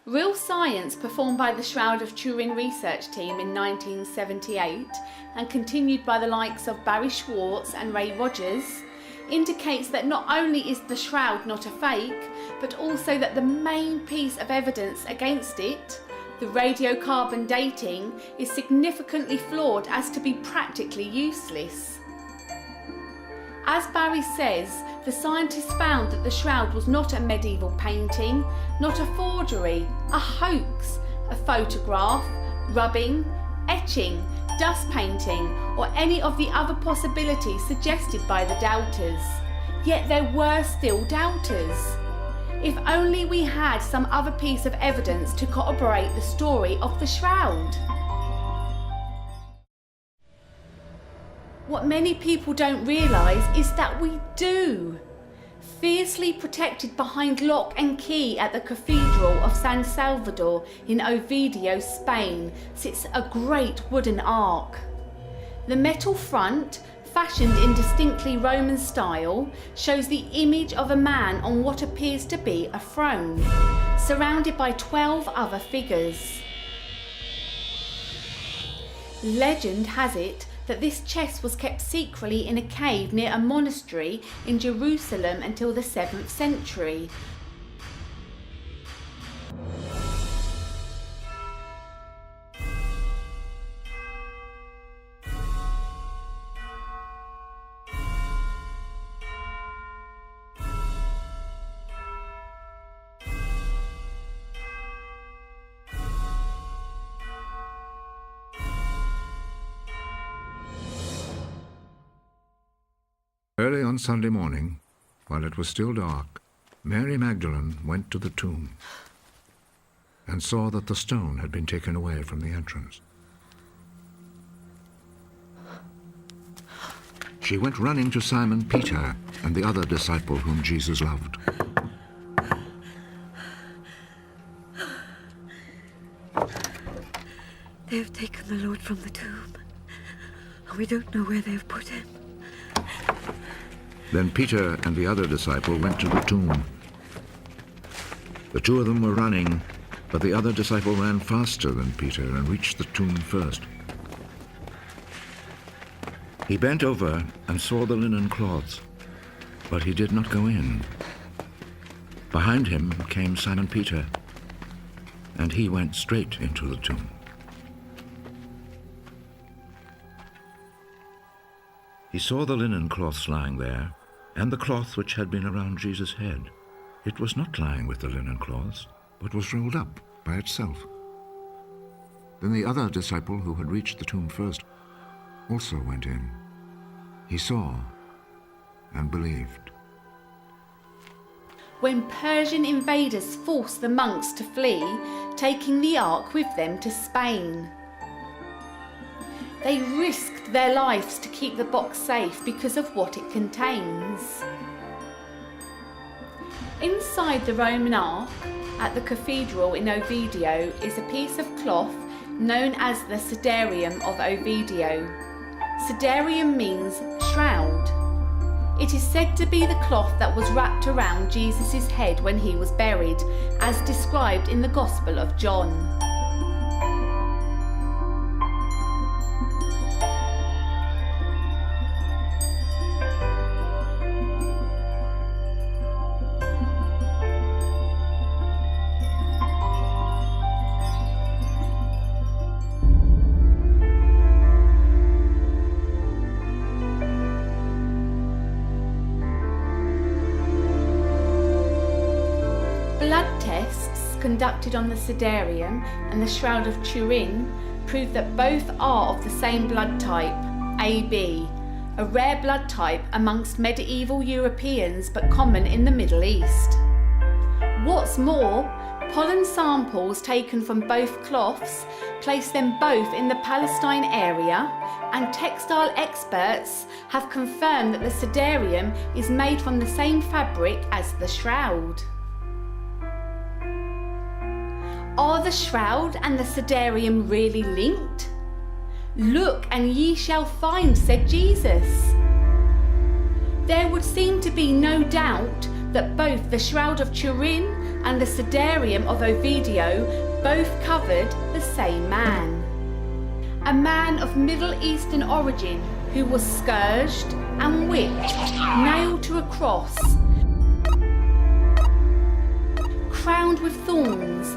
Real science performed by the Shroud of Turin research team in 1978 and continued by the likes of Barry Schwartz and Ray Rogers indicates that not only is the shroud not a fake, but also that the main piece of evidence against it, the radiocarbon dating, is significantly flawed as to be practically useless. As Barry says, the scientists found that the shroud was not a medieval painting, not a forgery, a hoax, a photograph, rubbing, etching, dust painting, or any of the other possibilities suggested by the doubters. Yet there were still doubters. If only we had some other piece of evidence to corroborate the story of the shroud. What many people don't realise is that we do. Fiercely protected behind lock and key at the Cathedral of San Salvador in Oviedo, Spain, sits a great wooden ark. The metal front, fashioned in distinctly Roman style, shows the image of a man on what appears to be a throne, surrounded by 12 other figures. Legend has it that this chest was kept secretly in a cave near a monastery in Jerusalem until the 7th century. Early on Sunday morning, while it was still dark, Mary Magdalene went to the tomb and saw that the stone had been taken away from the entrance. She went running to Simon Peter and the other disciple whom Jesus loved. They have taken the Lord from the tomb, and we don't know where they have put him. Then Peter and the other disciple went to the tomb. The two of them were running, but the other disciple ran faster than Peter and reached the tomb first. He bent over and saw the linen cloths, but he did not go in. Behind him came Simon Peter, and he went straight into the tomb. He saw the linen cloths lying there, and the cloth which had been around Jesus' head. It was not lying with the linen cloths, but was rolled up by itself. Then the other disciple who had reached the tomb first also went in. He saw and believed. When Persian invaders forced the monks to flee, taking the ark with them to Spain. They risked their lives to keep the box safe because of what it contains. Inside the Roman ark, at the cathedral in Oviedo, is a piece of cloth known as the Sudarium of Oviedo. Sudarium means shroud. It is said to be the cloth that was wrapped around Jesus' head when he was buried, as described in the Gospel of John. Blood tests conducted on the Sudarium and the Shroud of Turin prove that both are of the same blood type, AB, a rare blood type amongst medieval Europeans but common in the Middle East. What's more, pollen samples taken from both cloths place them both in the Palestine area, and textile experts have confirmed that the Sudarium is made from the same fabric as the shroud. Are the shroud and the Sudarium really linked? Look and ye shall find, said Jesus. There would seem to be no doubt that both the Shroud of Turin and the Sudarium of Oviedo both covered the same man. A man of Middle Eastern origin who was scourged and whipped, nailed to a cross, crowned with thorns,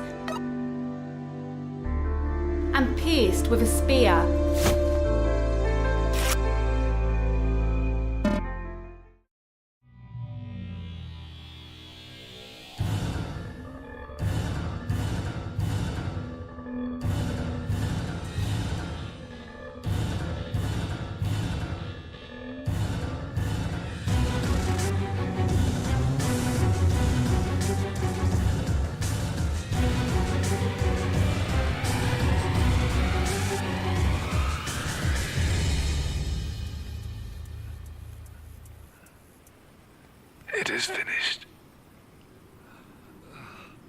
and pierced with a spear. It is finished.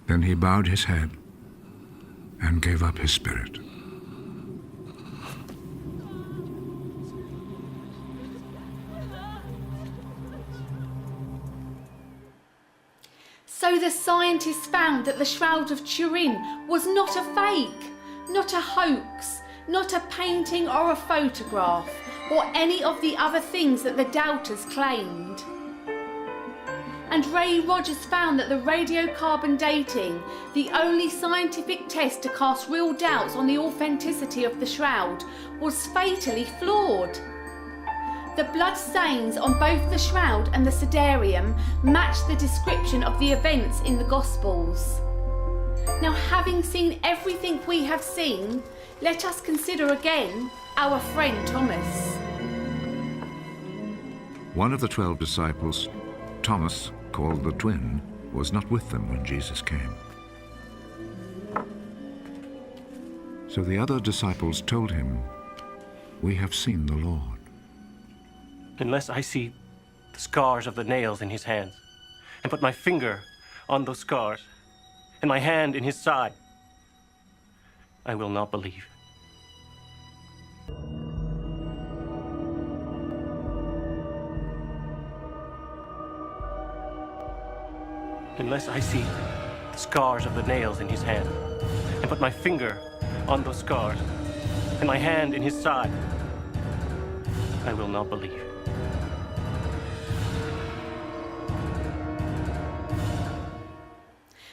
Then he bowed his head and gave up his spirit. So the scientists found that the Shroud of Turin was not a fake, not a hoax, not a painting or a photograph, or any of the other things that the doubters claimed. And Ray Rogers found that the radiocarbon dating, the only scientific test to cast real doubts on the authenticity of the Shroud, was fatally flawed. The blood stains on both the Shroud and the Sudarium matched the description of the events in the Gospels. Now, having seen everything we have seen, let us consider again our friend Thomas. One of the 12 disciples, Thomas, called the twin, was not with them when Jesus came. So the other disciples told him, "We have seen the Lord." Unless I see the scars of the nails in his hands, and put my finger on those scars, and my hand in his side, I will not believe. Unless I see the scars of the nails in his hand, and put my finger on those scars, and my hand in his side, I will not believe.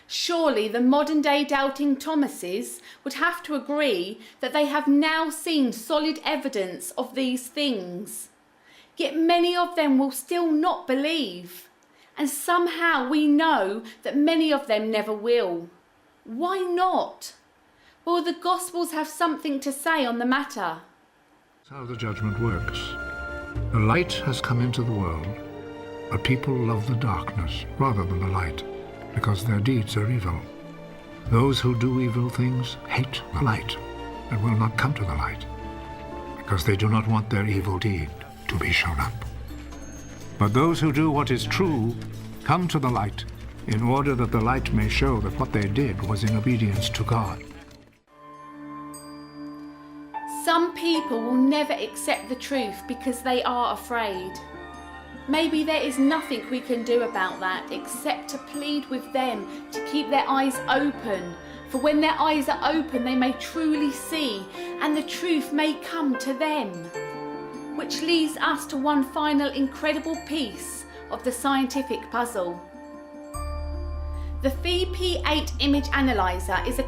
Surely the modern day doubting Thomases would have to agree that they have now seen solid evidence of these things. Yet many of them will still not believe. And somehow we know that many of them never will. Why not? Well, the Gospels have something to say on the matter. That's how the judgment works. The light has come into the world, but people love the darkness rather than the light, because their deeds are evil. Those who do evil things hate the light and will not come to the light, because they do not want their evil deed to be shown up. But those who do what is true come to the light, in order that the light may show that what they did was in obedience to God. Some people will never accept the truth because they are afraid. Maybe there is nothing we can do about that except to plead with them to keep their eyes open. For when their eyes are open, they may truly see, and the truth may come to them. Which leads us to one final incredible piece of the scientific puzzle. The VP8 image analyzer is a